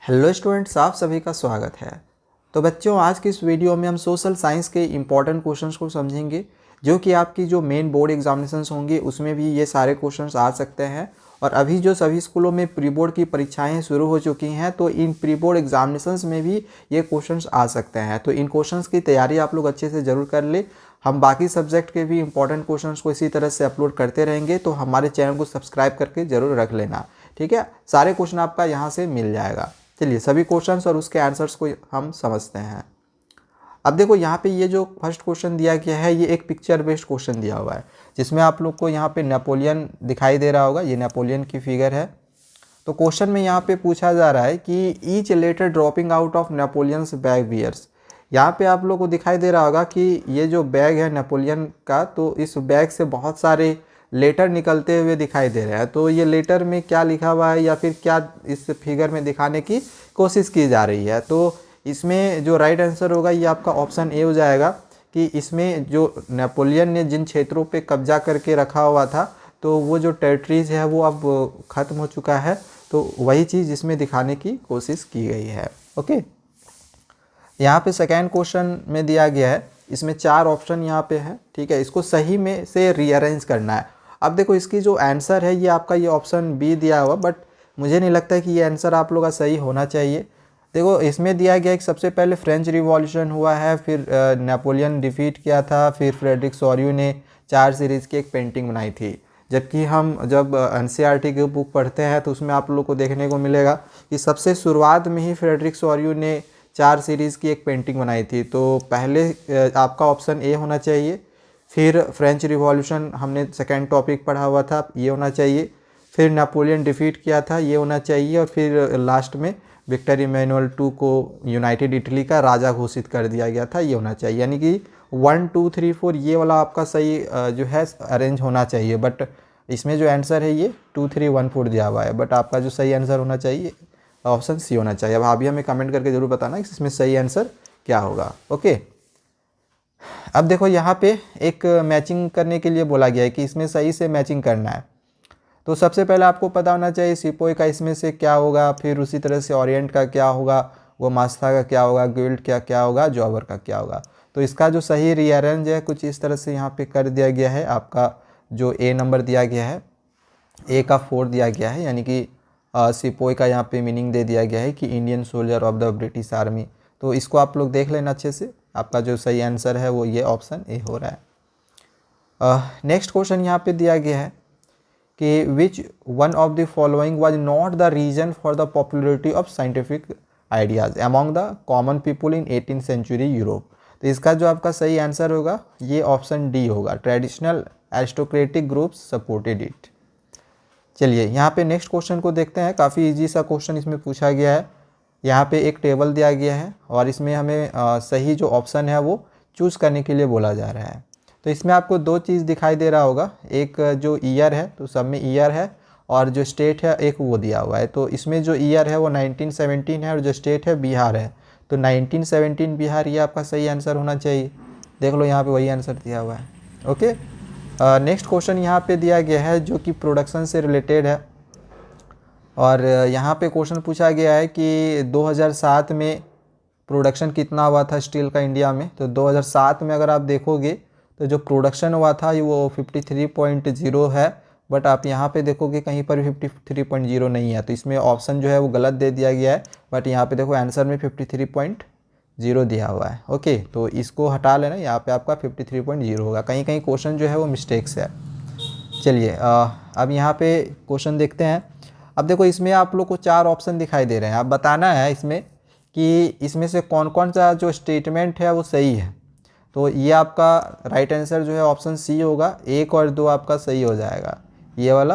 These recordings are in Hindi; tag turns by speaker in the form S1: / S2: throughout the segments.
S1: हेलो स्टूडेंट्स, आप सभी का स्वागत है। तो बच्चों, आज की इस वीडियो में हम सोशल साइंस के इम्पॉर्टेंट क्वेश्चंस को समझेंगे, जो कि आपकी जो मेन बोर्ड एग्जामिनेशंस होंगे उसमें भी ये सारे क्वेश्चंस आ सकते हैं। और अभी जो सभी स्कूलों में प्री बोर्ड की परीक्षाएं शुरू हो चुकी हैं, तो इन प्री बोर्ड एग्जामिनेशंस में भी ये क्वेश्चंस आ सकते हैं। तो इन क्वेश्चंस की तैयारी आप लोग अच्छे से ज़रूर कर ले। हम बाकी सब्जेक्ट के भी इंपॉर्टेंट क्वेश्चंस को इसी तरह से अपलोड करते रहेंगे, तो हमारे चैनल को सब्सक्राइब करके ज़रूर रख लेना, ठीक है। सारे क्वेश्चन आपका यहाँ से मिल जाएगा। चलिए सभी क्वेश्चंस और उसके आंसर्स को हम समझते हैं। अब देखो, यहाँ पे ये जो फर्स्ट क्वेश्चन दिया गया है, ये एक पिक्चर बेस्ड क्वेश्चन दिया हुआ है, जिसमें आप लोग को यहाँ पे नेपोलियन दिखाई दे रहा होगा। ये नेपोलियन की फिगर है। तो क्वेश्चन में यहाँ पे पूछा जा रहा है कि each letter dropping out of Napoleon's bag bears. यहाँ पे आप लोग को दिखाई दे रहा होगा कि ये जो बैग है नेपोलियन का, तो इस बैग से बहुत सारे लेटर निकलते हुए दिखाई दे रहे हैं। तो ये लेटर में क्या लिखा हुआ है या फिर क्या इस फिगर में दिखाने की कोशिश की जा रही है। तो इसमें जो राइट आंसर होगा ये आपका ऑप्शन ए हो जाएगा कि इसमें जो नेपोलियन ने जिन क्षेत्रों पे कब्जा करके रखा हुआ था, तो वो जो टेरिटरीज है वो अब ख़त्म हो चुका है। तो वही चीज़ इसमें दिखाने की कोशिश की गई है। ओके, यहाँ पे सेकेंड क्वेश्चन में दिया गया है, इसमें 4 ऑप्शन यहाँ पे है, ठीक है। इसको सही में से रीअरेंज करना है। अब देखो, इसकी जो आंसर है ये आपका ये ऑप्शन बी दिया हुआ, बट मुझे नहीं लगता है कि ये आंसर आप लोग का सही होना चाहिए। देखो, इसमें दिया गया कि सबसे पहले फ्रेंच रिवॉल्यूशन हुआ है, फिर नेपोलियन डिफीट किया था, फिर फ्रेडरिक सॉर्यू ने 4 सीरीज़ की एक पेंटिंग बनाई थी। जबकि हम जब एनसीईआरटी की बुक पढ़ते हैं तो उसमें आप लोग को देखने को मिलेगा कि सबसे शुरुआत में ही फ्रेडरिक सॉर्यू ने 4 सीरीज़ की एक पेंटिंग बनाई थी। तो पहले आपका ऑप्शन ए होना चाहिए, फिर फ्रेंच रिवॉल्यूशन हमने सेकेंड टॉपिक पढ़ा हुआ था, ये होना चाहिए, फिर नेपोलियन डिफीट किया था, ये होना चाहिए, और फिर लास्ट में विक्टर इमैनुअल II को यूनाइटेड इटली का राजा घोषित कर दिया गया था, ये होना चाहिए। यानी कि 1 2 3 4 ये वाला आपका सही जो है अरेंज होना चाहिए। बट इसमें जो आंसर है ये 2 3 1 4 दिया हुआ है, बट आपका जो सही आंसर होना चाहिए ऑप्शन सी होना चाहिए। अब आप भी हमें कमेंट करके ज़रूर बताना कि इसमें सही आंसर क्या होगा। ओके, अब देखो, यहाँ पे एक मैचिंग करने के लिए बोला गया है कि इसमें सही से मैचिंग करना है। तो सबसे पहले आपको पता होना चाहिए सिपोई का इसमें से क्या होगा, फिर उसी तरह से ओरिएंट का क्या होगा, वो मास्था का क्या होगा, गिल्ड का क्या होगा, जॉबर का क्या होगा। तो इसका जो सही रीअरेंज है कुछ इस तरह से यहाँ पे कर दिया गया है। आपका जो ए नंबर दिया गया है, ए का 4 दिया गया है, यानी कि सिपोई का यहाँ पे मीनिंग दे दिया गया है कि Indian soldier of the British army. तो इसको आप लोग देख लेना अच्छे से। आपका जो सही आंसर है वो ये ऑप्शन ए हो रहा है। नेक्स्ट क्वेश्चन यहाँ पे दिया गया है कि which one of the following was not the reason for the popularity of scientific ideas among the common people in 18th century Europe. तो इसका जो आपका सही आंसर होगा ये ऑप्शन डी होगा, traditional aristocratic groups supported it. चलिए यहाँ पे नेक्स्ट क्वेश्चन को देखते हैं। काफ़ी इजी सा क्वेश्चन इसमें पूछा गया है। यहाँ पे एक टेबल दिया गया है और इसमें हमें सही जो ऑप्शन है वो चूज़ करने के लिए बोला जा रहा है। तो इसमें आपको 2 चीज़ दिखाई दे रहा होगा, एक जो ईयर है, तो सब में ईयर है, और जो स्टेट है एक वो दिया हुआ है। तो इसमें जो ईयर है वो 1917 है और जो स्टेट है बिहार है। तो 1917 बिहार, ये आपका सही आंसर होना चाहिए। देख लो, यहाँ पे वही आंसर दिया हुआ है। ओके, नेक्स्ट क्वेश्चन यहाँ पे दिया गया है जो कि प्रोडक्शन से रिलेटेड है। और यहाँ पे क्वेश्चन पूछा गया है कि 2007 में प्रोडक्शन कितना हुआ था स्टील का इंडिया में। तो 2007 में अगर आप देखोगे तो जो प्रोडक्शन हुआ था वो 53.0 है, बट आप यहाँ पे देखोगे कहीं पर भी 53.0 नहीं है। तो इसमें ऑप्शन जो है वो गलत दे दिया गया है, बट यहाँ पे देखो आंसर में 53.0 दिया हुआ है। ओके, तो इसको हटा लेना, यहाँ पे आपका 53.0 होगा। कहीं कहीं क्वेश्चन जो है वो मिस्टेक्स है। चलिए अब यहाँ पे क्वेश्चन देखते हैं। अब देखो, इसमें आप लोग को 4 ऑप्शन दिखाई दे रहे हैं। आप बताना है इसमें कि इसमें से कौन कौन सा जो स्टेटमेंट है वो सही है। तो ये आपका राइट आंसर जो है ऑप्शन सी होगा। 1 और 2 आपका सही हो जाएगा, ये वाला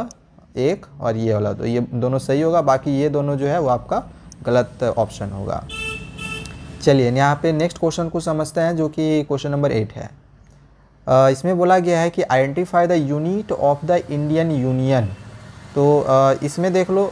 S1: 1 और ये वाला 2, ये दोनों सही होगा। बाकी ये दोनों जो है वो आपका गलत ऑप्शन होगा। चलिए यहाँ पे नेक्स्ट क्वेश्चन को समझते हैं, जो कि क्वेश्चन नंबर 8 है। इसमें बोला गया है कि identify the unit of the Indian union. तो इसमें देख लो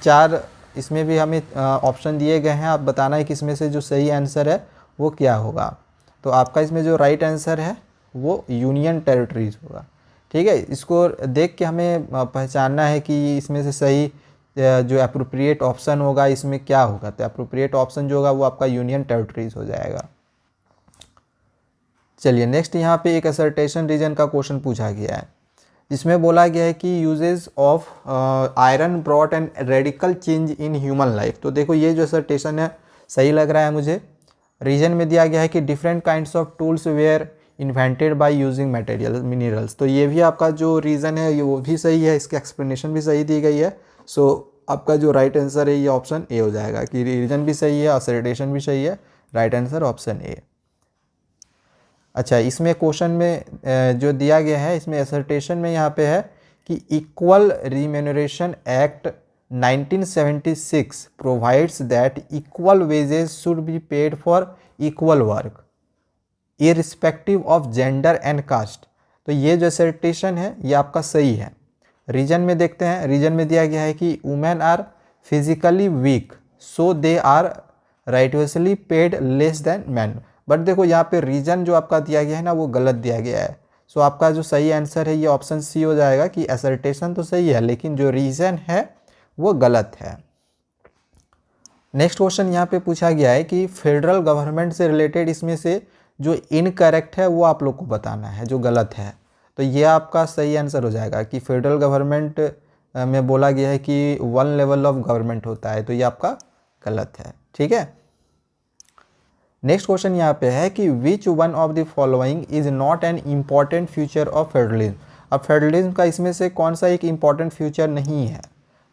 S1: 4 इसमें भी हमें ऑप्शन दिए गए हैं। आप बताना है कि इसमें से जो सही आंसर है वो क्या होगा। तो आपका इसमें जो राइट आंसर है वो यूनियन टेरिटरीज होगा, ठीक है। इसको देख के हमें पहचानना है कि इसमें से सही जो अप्रोप्रिएट ऑप्शन होगा इसमें क्या होगा, तो अप्रोप्रिएट ऑप्शन जो होगा वो आपका यूनियन टेरिटरीज हो जाएगा। चलिए नेक्स्ट यहाँ पे एक असर्टेशन रीजन का क्वेश्चन पूछा गया है, जिसमें बोला गया है कि uses of iron brought and radical change in human life. तो देखो ये जो असर्टेशन है सही लग रहा है मुझे। रीजन में दिया गया है कि different kinds of tools were invented by using material minerals. तो ये भी आपका जो रीज़न है ये वो भी सही है, इसकी एक्सप्लेनेशन भी सही दी गई है। सो आपका जो राइट आंसर है ये ऑप्शन ए हो जाएगा कि रीजन भी सही है, असर्टेशन भी सही है, राइट आंसर ऑप्शन ए। अच्छा, इसमें क्वेश्चन में जो दिया गया है इसमें असर्टेशन में यहाँ पे है कि equal remuneration act 1976 provides that equal wages should be paid for equal work irrespective of gender and caste. तो ये जो असर्टेशन है ये आपका सही है। रीजन में देखते हैं, रीजन में दिया गया है कि women are physically weak so they are rightly paid less than man. But देखो यहाँ पे रीजन जो आपका दिया गया है ना वो गलत दिया गया है। सो आपका जो सही आंसर है ये ऑप्शन सी हो जाएगा कि असर्टेशन तो सही है लेकिन जो रीजन है वो गलत है। नेक्स्ट क्वेश्चन यहाँ पे पूछा गया है कि फेडरल गवर्नमेंट से रिलेटेड इसमें से जो इनकरेक्ट है वो आप लोग को बताना है, जो गलत है। तो ये आपका सही आंसर हो जाएगा कि फेडरल गवर्नमेंट में बोला गया है कि वन लेवल ऑफ गवर्नमेंट होता है, तो ये आपका गलत है। ठीक है, नेक्स्ट क्वेश्चन यहाँ पे है कि which one of the following is not an important future of federalism. अब फेडरलिज्म का इसमें से कौन सा एक इम्पॉर्टेंट फ्यूचर नहीं है।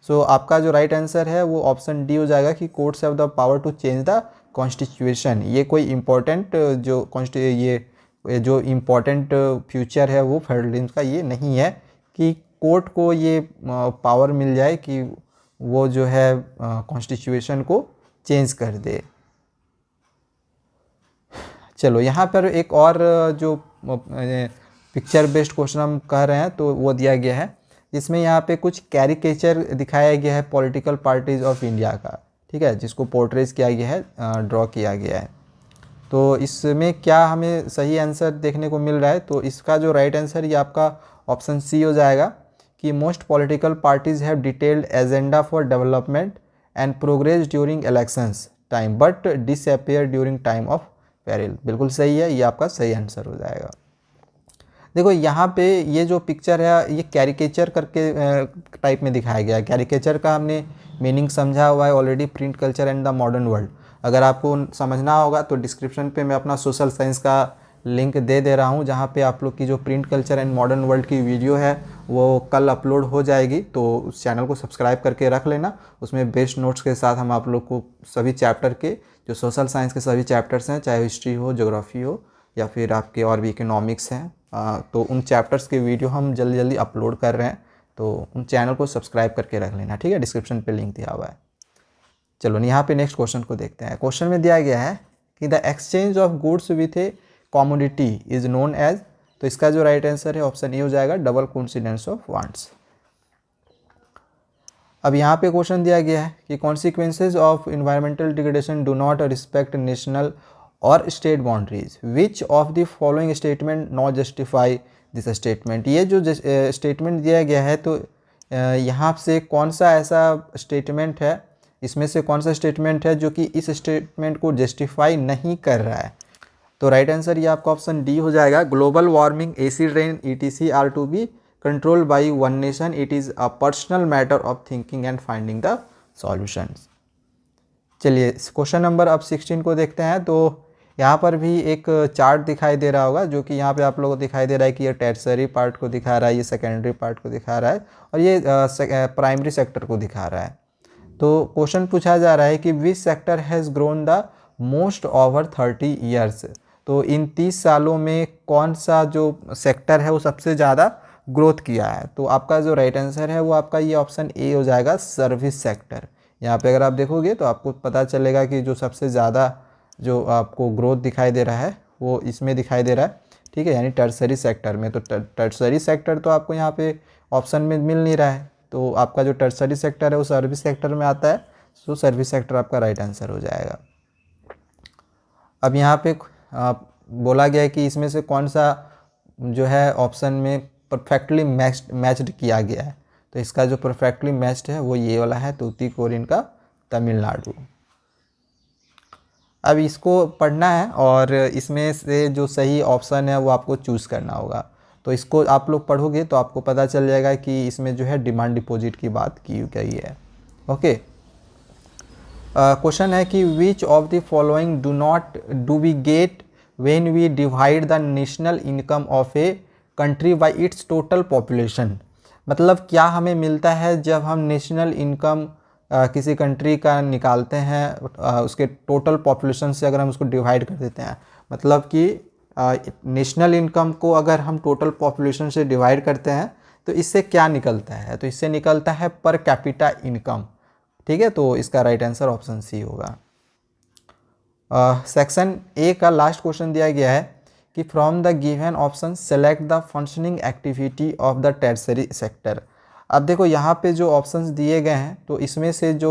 S1: सो आपका जो राइट आंसर है वो ऑप्शन डी हो जाएगा कि courts have the power to change the constitution. ये कोई इम्पोर्टेंट ये जो इम्पोर्टेंट फ्यूचर है वो फेडरलिज्म का ये नहीं है कि कोर्ट को ये पावर मिल जाए कि वो जो है कॉन्स्टिट्यूशन को चेंज कर दे। चलो यहाँ पर एक और जो पिक्चर बेस्ड क्वेश्चन हम कह रहे हैं तो वो दिया गया है, जिसमें यहाँ पे कुछ कैरिकेचर दिखाया गया है पॉलिटिकल पार्टीज ऑफ इंडिया का। ठीक है, जिसको पोर्ट्रेज किया गया है, ड्रॉ किया गया है। तो इसमें क्या हमें सही आंसर देखने को मिल रहा है, तो इसका जो राइट आंसर ये आपका ऑप्शन सी हो जाएगा कि most political parties have detailed agenda for development and progress during elections time but disappear during time of peril. बिल्कुल सही है, ये आपका सही आंसर हो जाएगा। देखो यहाँ पे ये जो पिक्चर है ये कैरिकेचर करके टाइप में दिखाया गया है। कैरिकेचर का हमने मीनिंग समझा हुआ है already, print culture and the modern world. अगर आपको समझना होगा तो डिस्क्रिप्शन पे मैं अपना सोशल साइंस का लिंक दे रहा हूँ, जहाँ पे आप लोग की जो print culture and modern world की वीडियो है वो कल अपलोड हो जाएगी। तो उस चैनल को सब्सक्राइब करके रख लेना। उसमें बेस्ट नोट्स के साथ हम आप लोग को सभी चैप्टर के जो सोशल साइंस के सभी चैप्टर्स हैं, चाहे हिस्ट्री हो, ज्योग्राफी हो या फिर आपके और भी इकोनॉमिक्स हैं, तो उन चैप्टर्स के वीडियो हम जल्दी जल्दी अपलोड कर रहे हैं। तो उन चैनल को सब्सक्राइब करके रख लेना। ठीक है, डिस्क्रिप्शन पे लिंक दिया हुआ है। चलो यहाँ पे नेक्स्ट क्वेश्चन को देखते हैं। क्वेश्चन में दिया गया है कि the exchange of goods with a commodity is known as. तो इसका जो राइट आंसर है ऑप्शन ए हो जाएगा, डबल कोइंसिडेंस ऑफ वांट्स। अब यहाँ पे क्वेश्चन दिया गया है कि consequences of environmental degradation do not respect national और state boundaries, which of the following statement not justify this statement. ये जो स्टेटमेंट दिया गया है तो यहाँ से कौन सा ऐसा स्टेटमेंट है, इसमें से कौन सा स्टेटमेंट है जो कि इस स्टेटमेंट को जस्टिफाई नहीं कर रहा है। तो राइट आंसर ये आपका ऑप्शन डी हो जाएगा, global warming, acid rain, ETC are to be control by one nation, it is a personal matter of thinking and finding the solutions. चलिए क्वेश्चन नंबर अब 16 को देखते हैं। तो यहाँ पर भी एक चार्ट दिखाई दे रहा होगा, जो कि यहाँ पे आप लोगों को दिखाई दे रहा है कि ये टर्सरी पार्ट को दिखा रहा है, ये सेकेंडरी पार्ट को दिखा रहा है और ये प्राइमरी सेक्टर को दिखा रहा है। तो क्वेश्चन पूछा जा रहा है कि which sector has grown the most over 30 years. तो इन 30 सालों में कौन सा जो सेक्टर है वो सबसे ज़्यादा ग्रोथ किया है। तो आपका जो राइट आंसर है वो आपका ये ऑप्शन ए हो जाएगा, सर्विस सेक्टर। यहाँ पे अगर आप देखोगे तो आपको पता चलेगा कि जो सबसे ज़्यादा जो आपको ग्रोथ दिखाई दे रहा है वो इसमें दिखाई दे रहा है। ठीक है, यानी टर्सरी सेक्टर में। तो टर्सरी सेक्टर तो आपको यहाँ पे ऑप्शन में मिल नहीं रहा है, तो आपका जो टर्सरी सेक्टर है वो सर्विस सेक्टर में आता है। तो सर्विस सेक्टर आपका राइट आंसर हो जाएगा। अब यहाँ पे बोला गया है कि इसमें से कौन सा जो है ऑप्शन में परफेक्टली मैच्ड किया गया है। तो इसका जो परफेक्टली मैच्ड है वो ये वाला है, तूतीकोरिन का तमिलनाडु। अब इसको पढ़ना है और इसमें से जो सही ऑप्शन है वो आपको चूज़ करना होगा। तो इसको आप लोग पढ़ोगे तो आपको पता चल जाएगा कि इसमें जो है डिमांड डिपॉजिट की बात की गई है। ओके, क्वेश्चन है कि which of the following do we get when we divide the national income of a country by its total population. मतलब क्या हमें मिलता है जब हम नेशनल इनकम किसी कंट्री का निकालते हैं उसके टोटल पॉपुलेशन से अगर हम उसको डिवाइड कर देते हैं। मतलब कि नेशनल इनकम को अगर हम टोटल पॉपुलेशन से डिवाइड करते हैं तो इससे क्या निकलता है, तो इससे निकलता है पर कैपिटा इनकम। ठीक है, तो इसका राइट आंसर ऑप्शन सी होगा। सेक्शन ए का लास्ट क्वेश्चन दिया गया है कि from the given option select the functioning activity of the tertiary sector. अब देखो यहाँ पे जो ऑप्शंस दिए गए हैं तो इसमें से जो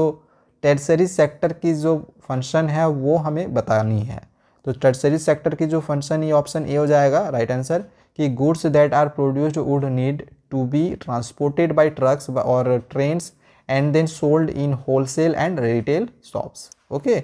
S1: टर्शियरी सेक्टर की जो फंक्शन है वो हमें बतानी है। तो टर्शियरी सेक्टर की जो फंक्शन, ये ऑप्शन ए हो जाएगा राइट आंसर, कि goods that are produced would need to be transported by trucks और trains and then sold in wholesale and retail shops. Okay,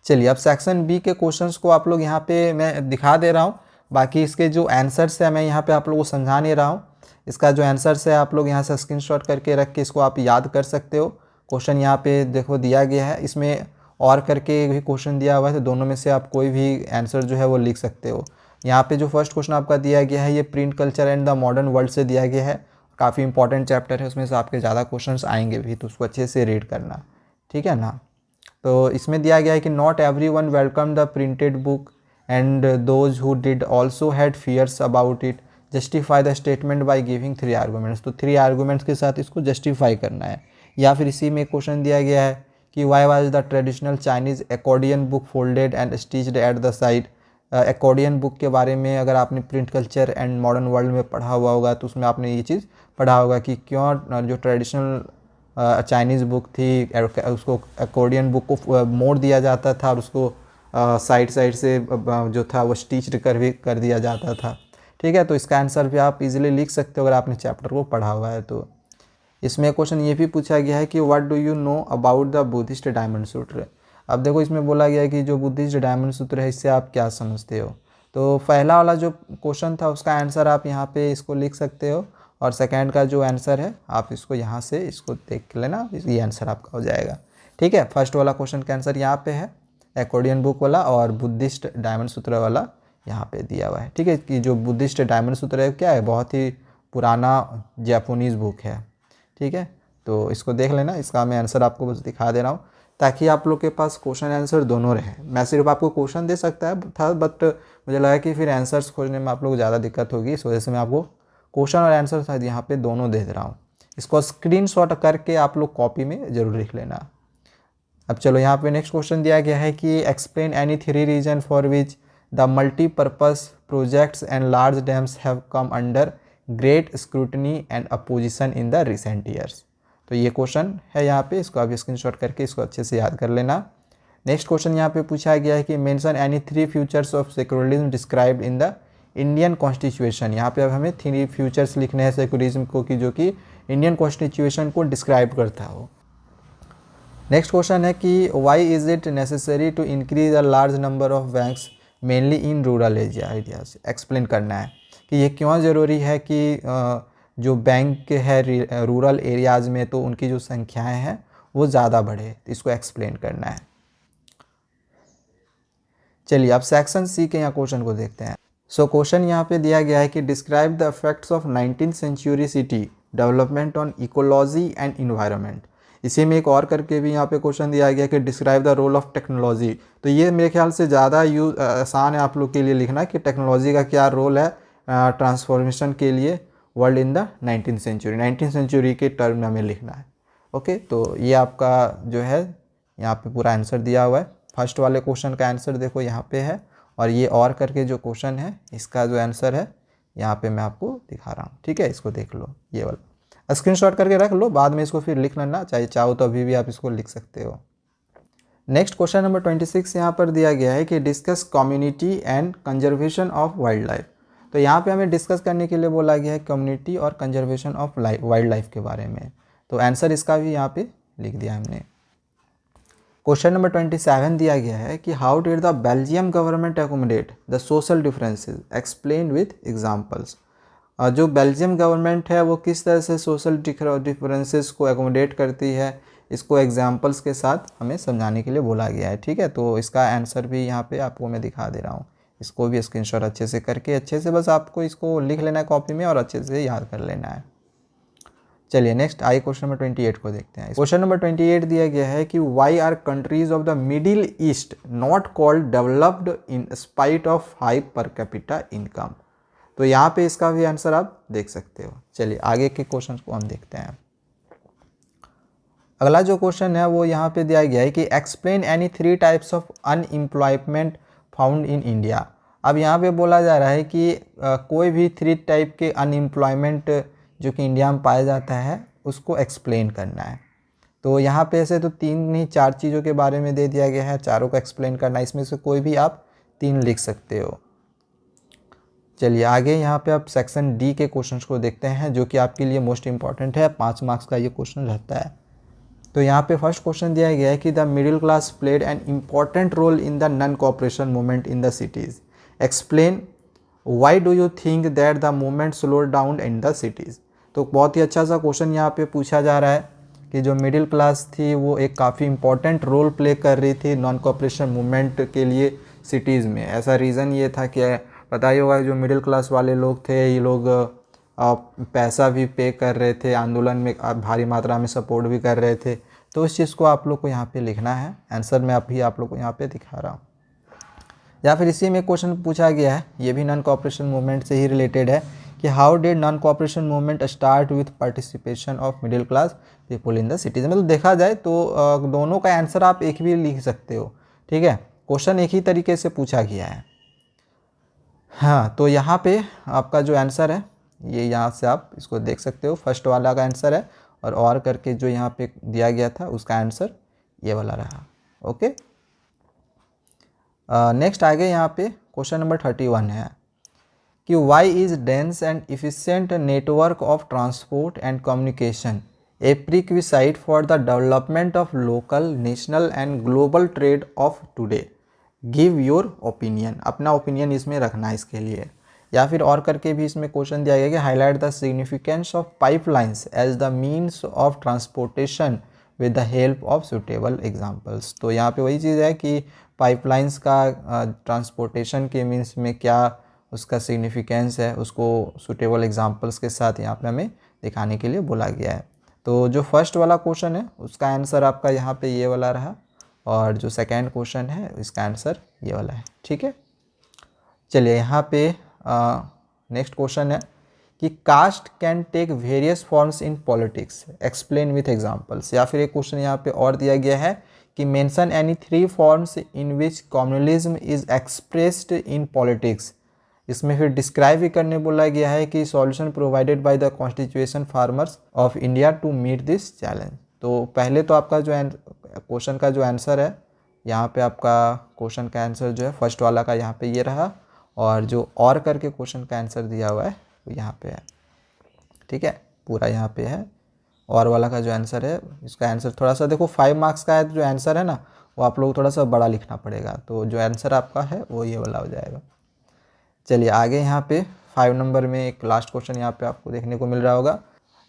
S1: चलिए अब सेक्शन बी के क्वेश्चंस को आप लोग यहाँ पे मैं दिखा दे रहा हूँ, बाकी इसके जो आंसर्स है मैं यहाँ पे आप लोगों को समझा नहीं रहा हूँ। इसका जो आंसर्स है आप लोग यहाँ से स्क्रीनशॉट करके रख के इसको आप याद कर सकते हो। क्वेश्चन यहाँ पे देखो दिया गया है, इसमें और करके भी क्वेश्चन दिया हुआ है, तो दोनों में से आप कोई भी आंसर जो है वो लिख सकते हो। यहाँ पे जो फर्स्ट क्वेश्चन आपका दिया गया है ये print culture and the modern world से दिया गया है, काफ़ी इंपॉर्टेंट चैप्टर है, उसमें से आपके ज़्यादा क्वेश्चन आएंगे भी, तो उसको अच्छे से रीड करना, ठीक है ना। तो इसमें दिया गया है कि not every one welcome the printed book and those who did also had fears about it, justify the statement by giving 3 arguments. तो 3 आर्गूमेंट्स के साथ इसको जस्टिफाई करना है। या फिर इसी में क्वेश्चन दिया गया है कि why was the traditional Chinese accordion book folded and stitched at the side. Accordion book के बारे में अगर आपने print culture and modern world में पढ़ा हुआ होगा तो उसमें आपने ये चीज़ पढ़ा होगा कि क्यों जो ट्रेडिशनल चाइनीज़ बुक थी उसको एकॉर्डियन बुक को मोड़ दिया जाता था और उसको साइड से जो था वो स्टिच्ड कर दिया जाता था। ठीक है, तो इसका आंसर भी आप इजीली लिख सकते हो अगर आपने चैप्टर को पढ़ा हुआ है। तो इसमें क्वेश्चन ये भी पूछा गया है कि what do you know about the Buddhist diamond सूत्र। अब देखो इसमें बोला गया है कि जो बुद्धिस्ट डायमंड सूत्र है इससे आप क्या समझते हो। तो पहला वाला जो क्वेश्चन था उसका आंसर आप यहाँ पे इसको लिख सकते हो, और सेकंड का जो आंसर है आप इसको यहाँ से इसको देख लेना, ये आंसर आपका हो जाएगा। ठीक है, फर्स्ट वाला क्वेश्चन का आंसर यहाँ पे है एकॉर्डियन बुक वाला, और बुद्धिस्ट डायमंड सूत्र वाला यहाँ पे दिया हुआ है। ठीक है, कि जो बुद्धिस्ट डायमंड सूत्र है क्या है, बहुत ही पुराना जापानीज़ बुक है। ठीक है, तो इसको देख लेना, इसका मैं आंसर आपको बस दिखा दे रहा हूँ ताकि आप लोग के पास क्वेश्चन आंसर दोनों रहे। मैं सिर्फ आपको क्वेश्चन दे सकता है था, बट मुझे लगा कि फिर आंसर्स खोजने में आप लोग ज़्यादा दिक्कत होगी, इस वजह से मैं आपको क्वेश्चन और आंसर शायद यहाँ पे दोनों दे रहा हूँ। इसको स्क्रीनशॉट करके आप लोग कॉपी में ज़रूर लिख लेना। अब चलो यहाँ पे नेक्स्ट क्वेश्चन दिया गया है कि explain any 3 reason for which the multipurpose projects and large dams have come under great scrutiny and opposition in the recent years. तो ये क्वेश्चन है यहाँ पे, इसको आप स्क्रीनशॉट करके इसको अच्छे से याद कर लेना। नेक्स्ट क्वेश्चन यहाँ पे पूछा गया है कि mention any 3 futures of secularism described in the Indian constitution. यहाँ पे अब हमें 3 फ्यूचर्स लिखने हैं सेक्युलरिज्म को कि जो कि इंडियन कॉन्स्टिट्यूशन को डिस्क्राइब करता हो। नेक्स्ट क्वेश्चन है कि why is it necessary to increase a large number of banks mainly in rural areas. Explain करना है कि ये क्यों ज़रूरी है कि जो बैंक है रूरल एरियाज़ में तो उनकी जो संख्याएं हैं वो ज़्यादा बढ़े, इसको एक्सप्लेन करना है। चलिए अब सेक्शन सी के यहाँ क्वेश्चन को देखते हैं। सो क्वेश्चन यहाँ पे दिया गया है कि describe the effects of 19th century city development on ecology and environment. इसी में एक और करके भी यहाँ पे क्वेश्चन दिया गया कि describe the role of technology. तो ये मेरे ख्याल से ज़्यादा आसान है आप लोग के लिए लिखना कि टेक्नोलॉजी का क्या रोल है ट्रांसफॉर्मेशन के लिए world in the 19th century. 19th century के टर्म में हमें लिखना है। ओके, तो ये आपका जो है यहाँ पे पूरा आंसर दिया हुआ है। फर्स्ट वाले क्वेश्चन का आंसर देखो यहाँ पे है, और ये और करके जो क्वेश्चन है इसका जो आंसर है यहाँ पे मैं आपको दिखा रहा हूँ। ठीक है, इसको देख लो, ये वाला स्क्रीनशॉट करके रख लो, बाद में इसको फिर लिख लेना, चाहो तो अभी भी आप इसको लिख सकते हो। नेक्स्ट क्वेश्चन नंबर 26 यहाँ पर दिया गया है कि discuss community and conservation of wild life. तो यहाँ पे हमें डिस्कस करने के लिए बोला गया है कम्युनिटी और कंजर्वेशन ऑफ वाइल्ड लाइफ के बारे में। तो आंसर इसका भी यहाँ पे लिख दिया हमने। क्वेश्चन नंबर 27 दिया गया है कि how did the Belgium government accommodate the social differences, explain with examples. जो बेल्जियम गवर्नमेंट है वो किस तरह से सोशल डिफरेंसेस को एकोमोडेट करती है, इसको एग्जांपल्स के साथ हमें समझाने के लिए बोला गया है। ठीक है, तो इसका आंसर भी यहाँ पे आपको मैं दिखा दे रहा हूँ। इसको भी स्क्रीनशॉट अच्छे से करके अच्छे से बस आपको इसको लिख लेना है कॉपी में और अच्छे से याद कर लेना है। चलिए नेक्स्ट आइए क्वेश्चन नंबर 28 को देखते हैं। क्वेश्चन नंबर 28 दिया गया है कि why are countries of the Middle East not called developed in spite of high per capita income. तो यहाँ पे इसका भी आंसर आप देख सकते हो। चलिए आगे के क्वेश्चन को हम देखते हैं। अगला जो क्वेश्चन है वो यहाँ पे दिया गया है कि explain any 3 types of unemployment found in India. अब यहाँ पे बोला जा रहा है कि कोई भी 3 टाइप के अनएम्प्लॉयमेंट जो कि इंडिया में पाया जाता है उसको एक्सप्लेन करना है। तो यहाँ पे ऐसे तो 3 नहीं 4 चीज़ों के बारे में दे दिया गया है, चारों को एक्सप्लेन करना है। इसमें से कोई भी आप 3 लिख सकते हो। चलिए आगे यहाँ पे आप सेक्शन डी के क्वेश्चंस को देखते हैं जो कि आपके लिए मोस्ट इंपॉर्टेंट है। 5 मार्क्स का ये क्वेश्चन रहता है। तो यहाँ पे फर्स्ट क्वेश्चन दिया गया है कि the middle class played an important role in the non cooperation movement in the cities, explain why do you think that the movement slow down in the cities. तो बहुत ही अच्छा सा क्वेश्चन यहाँ पे पूछा जा रहा है कि जो मिडिल क्लास थी वो एक काफ़ी इंपॉर्टेंट रोल प्ले कर रही थी नॉन कॉपरेशन मूवमेंट के लिए सिटीज़ में। ऐसा रीज़न ये था कि पता ही होगा जो मिडिल क्लास वाले लोग थे ये लोग पैसा भी पे कर रहे थे, आंदोलन में भारी मात्रा में सपोर्ट भी कर रहे थे। तो इस चीज़ को आप लोग को यहाँ पे लिखना है। आंसर मैं अभी आप लोग को यहाँ पे दिखा रहा हूँ। या फिर इसी में क्वेश्चन पूछा गया है, ये भी नॉन कॉपरेशन मूवमेंट से ही रिलेटेड है कि how did non cooperation movement start with participation of middle class people in the cities. मतलब देखा जाए तो दोनों का आंसर आप एक भी लिख सकते हो। ठीक है, क्वेश्चन एक ही तरीके से पूछा गया है। हाँ, तो यहाँ पे आपका जो आंसर है ये यहाँ से आप इसको देख सकते हो। फर्स्ट वाला का आंसर है और करके जो यहाँ पे दिया गया था उसका आंसर ये वाला रहा। ओके, नेक्स्ट आगे यहाँ पे क्वेश्चन नंबर 31 है कि why is dense and efficient network of transport and communication a prerequisite for the development of local, national and global trade of today, give your opinion. अपना ओपिनियन इसमें रखना है इसके लिए। या फिर और करके भी इसमें क्वेश्चन दिया गया कि highlight the significance of pipelines as the means of transportation with the help of suitable examples. तो यहाँ पे वही चीज़ है कि पाइपलाइंस का ट्रांसपोर्टेशन के मीन्स में क्या उसका सिग्निफिकेंस है, उसको सुटेबल एग्जांपल्स के साथ यहाँ पे हमें दिखाने के लिए बोला गया है। तो जो फर्स्ट वाला क्वेश्चन है उसका आंसर आपका यहाँ पे ये वाला रहा और जो सेकेंड क्वेश्चन है इसका आंसर ये वाला है। ठीक है, चलिए यहाँ पे नेक्स्ट क्वेश्चन है कि caste can take various forms in politics, explain with examples. या फिर एक क्वेश्चन यहाँ पे और दिया गया है कि mention any 3 forms in which communalism is expressed in politics. इसमें फिर डिस्क्राइब भी करने बोला गया है कि solution provided by the constitution farmers of India to meet this challenge. तो पहले तो आपका जो क्वेश्चन का जो आंसर है यहाँ पे आपका क्वेश्चन का आंसर जो है फर्स्ट वाला का यहाँ पे ये रहा और जो और करके क्वेश्चन का आंसर दिया हुआ है वो यहाँ पे है। ठीक है, पूरा यहाँ पे है और वाला का जो आंसर है इसका आंसर थोड़ा सा देखो 5 मार्क्स का है तो जो आंसर है ना वो आप लोग थोड़ा सा बड़ा लिखना पड़ेगा। तो जो आंसर आपका है वो ये वाला हो जाएगा। चलिए आगे यहाँ पे 5 नंबर में एक लास्ट क्वेश्चन यहाँ पे आपको देखने को मिल रहा होगा।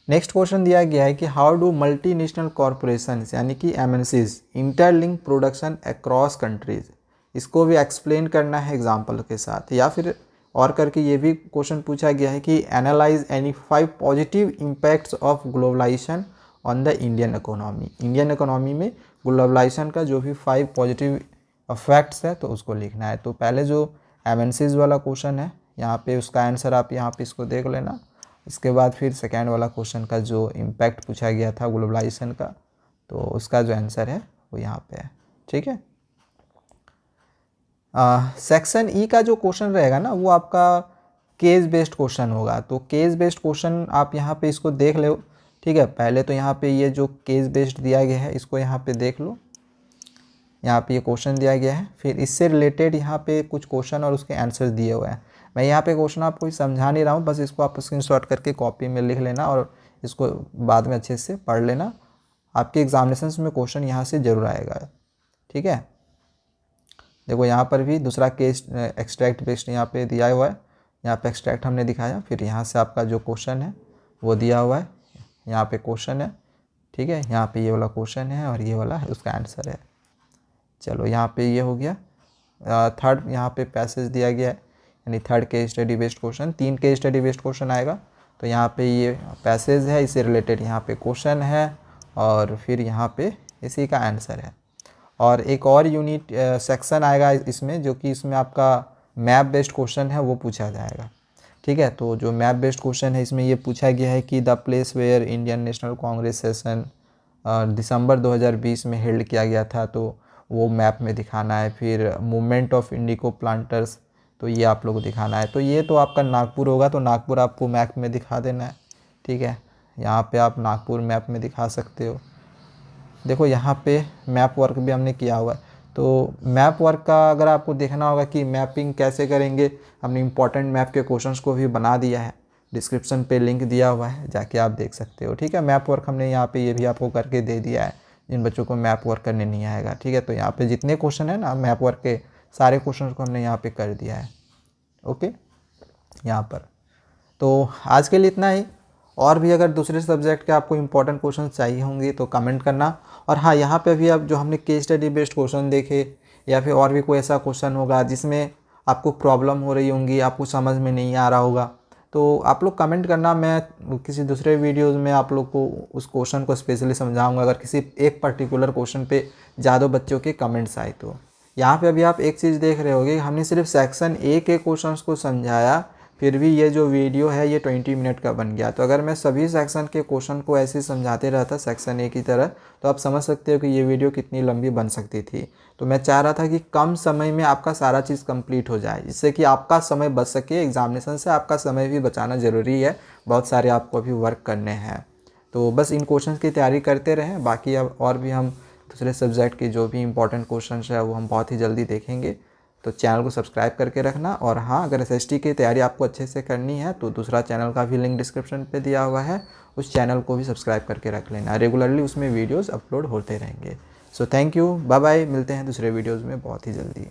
S1: नेक्स्ट क्वेश्चन दिया गया है कि हाउ डू मल्टीनेशनल कॉरपोरेशन यानी कि MNCs interlink production across countries. इसको भी एक्सप्लेन करना है एग्जाम्पल के साथ। या फिर और करके ये भी क्वेश्चन पूछा गया है कि analyse any 5 positive impacts of globalisation on the Indian economy. Indian economy में ग्लोबलाइजेशन का जो भी 5 पॉजिटिव इफेक्ट्स है तो उसको लिखना है। तो पहले जो MNCs वाला क्वेश्चन है यहाँ पे उसका आंसर आप यहाँ पे इसको देख लेना। इसके बाद फिर सेकेंड वाला क्वेश्चन का जो इम्पैक्ट पूछा गया था ग्लोबलाइजेशन का तो उसका जो आंसर है वो यहाँ पे है। ठीक है, सेक्शन ई का जो क्वेश्चन रहेगा ना वो आपका केस बेस्ड क्वेश्चन होगा। तो केस बेस्ड क्वेश्चन आप यहाँ पे इसको देख लो। ठीक है, पहले तो यहाँ पे ये जो केस बेस्ड दिया गया है इसको यहाँ पे देख लो। यहाँ पे ये क्वेश्चन दिया गया है, फिर इससे रिलेटेड यहाँ पे कुछ क्वेश्चन और उसके आंसर दिए हुए हैं। मैं यहाँ पे क्वेश्चन आपको समझा नहीं रहा हूँ, बस इसको आप स्क्रीनशॉट करके कॉपी में लिख लेना और इसको बाद में अच्छे से पढ़ लेना। आपके एग्जामिनेशंस में क्वेश्चन यहाँ से ज़रूर आएगा, ठीक है। देखो यहाँ पर भी दूसरा केस एक्सट्रैक्ट बेस्ड यहाँ पे दिया हुआ है, यहाँ पे एक्सट्रैक्ट हमने दिखाया, फिर यहाँ से आपका जो क्वेश्चन है वो दिया हुआ है, यहाँ पे क्वेश्चन है, ठीक है। यहाँ पे ये वाला क्वेश्चन है और ये वाला उसका आंसर है। चलो यहाँ पे ये हो गया। थर्ड यहाँ पे पैसेज दिया गया है, यानी third case study based question, 3 case study based question आएगा। तो यहाँ पे ये पैसेज है, इससे रिलेटेड यहाँ पे क्वेश्चन है और फिर यहाँ पे इसी का आंसर है। और एक और यूनिट सेक्शन आएगा इसमें, जो कि इसमें आपका मैप बेस्ड क्वेश्चन है वो पूछा जाएगा, ठीक है। तो जो मैप बेस्ड क्वेश्चन है इसमें ये पूछा गया है कि the place where Indian National Congress session December 2020 में हेल्ड किया गया था, तो वो मैप में दिखाना है। फिर मूवमेंट ऑफ इंडिको प्लांटर्स, तो ये आप लोग को दिखाना है। तो ये तो आपका नागपुर होगा, तो नागपुर आपको मैप में दिखा देना है, ठीक है। यहाँ पे आप नागपुर मैप में दिखा सकते हो। देखो यहाँ पे मैप वर्क भी हमने किया हुआ है। तो मैप वर्क का अगर आपको देखना होगा कि मैपिंग कैसे करेंगे, हमने इंपॉर्टेंट मैप के क्वेश्चंस को भी बना दिया है, डिस्क्रिप्शन पे लिंक दिया हुआ है, जाके आप देख सकते हो, ठीक है। मैप वर्क हमने यहाँ पे ये भी आपको करके दे दिया है जिन बच्चों को मैप वर्क करने नहीं आएगा, ठीक है। तो यहाँ पे जितने क्वेश्चन है ना मैप वर्क के, सारे क्वेश्चन को हमने यहाँ पे कर दिया है, ओके यहाँ पर। तो आज के लिए इतना ही। और भी अगर दूसरे सब्जेक्ट के आपको इंपॉर्टेंट क्वेश्चन चाहिए होंगे तो कमेंट करना। और हाँ, यहाँ पे भी अब जो हमने केस स्टडी बेस्ड क्वेश्चन देखे, या फिर और भी कोई ऐसा क्वेश्चन होगा जिसमें आपको प्रॉब्लम हो रही होंगी, आपको समझ में नहीं आ रहा होगा, तो आप लोग कमेंट करना। मैं किसी दूसरे वीडियोज़ में आप लोग को उस क्वेश्चन को स्पेशली समझाऊँगा, अगर किसी एक पर्टिकुलर क्वेश्चन पे ज़्यादा बच्चों के कमेंट्स आए तो। यहाँ पे अभी आप एक चीज़ देख रहे होगे, हमने सिर्फ सेक्शन ए के क्वेश्चंस को समझाया, फिर भी ये जो वीडियो है ये 20 मिनट का बन गया। तो अगर मैं सभी सेक्शन के क्वेश्चन को ऐसे ही समझाते रहता सेक्शन ए की तरह, तो आप समझ सकते हो कि ये वीडियो कितनी लंबी बन सकती थी। तो मैं चाह रहा था कि कम समय में आपका सारा चीज़ कंप्लीट हो जाए, जिससे कि आपका समय बच सके। एग्जामिनेशन से आपका समय भी बचाना ज़रूरी है, बहुत सारे आपको अभी वर्क करने हैं। तो बस इन क्वेश्चन की तैयारी करते रहें। बाकी अब और भी हम दूसरे सब्जेक्ट के जो भी इंपॉर्टेंट क्वेश्चन है वो हम बहुत ही जल्दी देखेंगे। तो चैनल को सब्सक्राइब करके रखना। और हाँ, अगर एसएसटी की तैयारी आपको अच्छे से करनी है तो दूसरा चैनल का भी लिंक डिस्क्रिप्शन पे दिया हुआ है, उस चैनल को भी सब्सक्राइब करके रख लेना। रेगुलरली उसमें वीडियोस अपलोड होते रहेंगे। So thank you, bye bye, मिलते हैं दूसरे वीडियोज़ में बहुत ही जल्दी।